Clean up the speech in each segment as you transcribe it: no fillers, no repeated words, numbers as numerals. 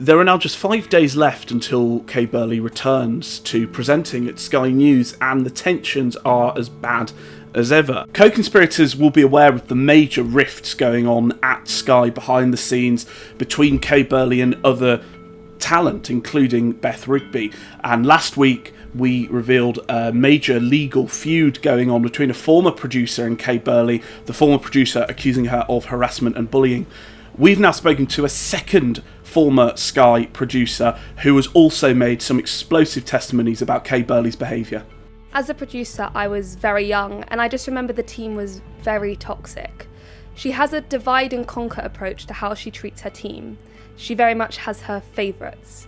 There are now just 5 days left until Kay Burley returns to presenting at Sky News, and the tensions are as bad as ever. Co-conspirators will be aware of the major rifts going on at Sky behind the scenes between Kay Burley and other talent, including Beth Rigby. And last week we revealed a major legal feud going on between a former producer and Kay Burley, the former producer accusing her of harassment and bullying. We've now spoken to a second former Sky producer who has also made some explosive testimonies about Kay Burley's behaviour. As a producer, I was very young, and I just remember the team was very toxic. She has a divide and conquer approach to how she treats her team. She very much has her favourites.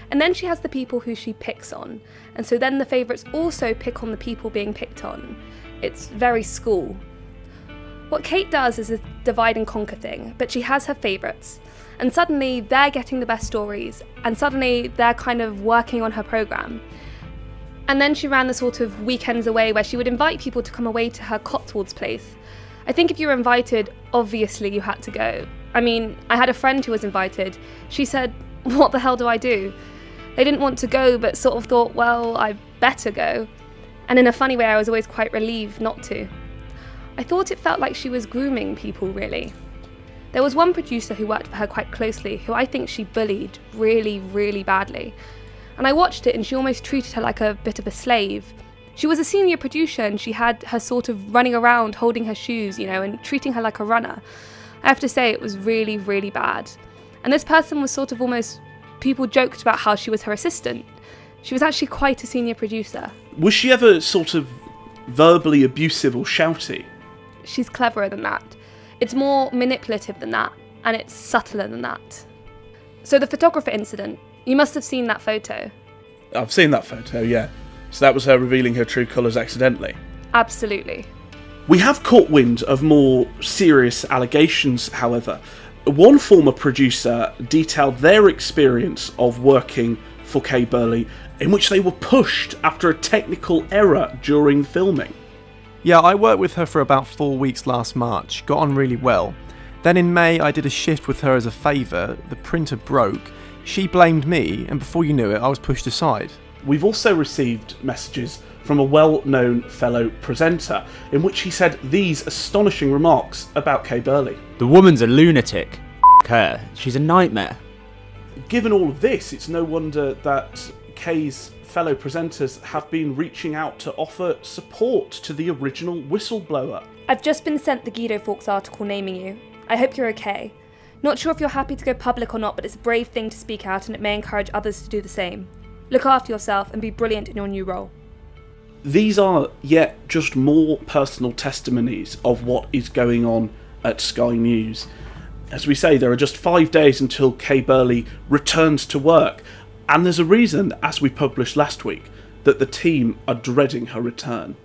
And then she has the people who she picks on, and so then the favourites also pick on the people being picked on. It's very school. What Kate does is a divide and conquer thing, but she has her favourites, and suddenly they're getting the best stories, and suddenly they're kind of working on her programme. And then she ran the sort of weekends away where she would invite people to come away to her Cotswolds place. I think if you were invited, obviously you had to go. I mean, I had a friend who was invited. She said, "What the hell do I do?" They didn't want to go, but sort of thought, well, I better go. And in a funny way, I was always quite relieved not to. I thought it felt like she was grooming people, really. There was one producer who worked for her quite closely, who I think she bullied really, really badly. And I watched it and she almost treated her like a bit of a slave. She was a senior producer and she had her sort of running around holding her shoes, and treating her like a runner. I have to say it was really, really bad. And this person was sort of almost, people joked about how she was her assistant. She was actually quite a senior producer. Was she ever sort of verbally abusive or shouty? She's cleverer than that. It's more manipulative than that, and it's subtler than that. So the photographer incident, you must have seen that photo. I've seen that photo, yeah. So that was her revealing her true colours accidentally? Absolutely. We have caught wind of more serious allegations, however. One former producer detailed their experience of working for Kay Burley, in which they were pushed after a technical error during filming. Yeah, I worked with her for about 4 weeks last March, got on really well. Then in May I did a shift with her as a favour, the printer broke, she blamed me, and before you knew it I was pushed aside. We've also received messages from a well-known fellow presenter, in which he said these astonishing remarks about Kay Burley. "The woman's a lunatic. F*** her. She's a nightmare." Given all of this, it's no wonder that Kay's fellow presenters have been reaching out to offer support to the original whistleblower. I've just been sent the Guido Fawkes article naming you. I hope you're okay. Not sure if you're happy to go public or not, but it's a brave thing to speak out and it may encourage others to do the same. Look after yourself and be brilliant in your new role. These are yet just more personal testimonies of what is going on at Sky News. As we say, there are just 5 days until Kay Burley returns to work, and there's a reason, as we published last week, that the team are dreading her return.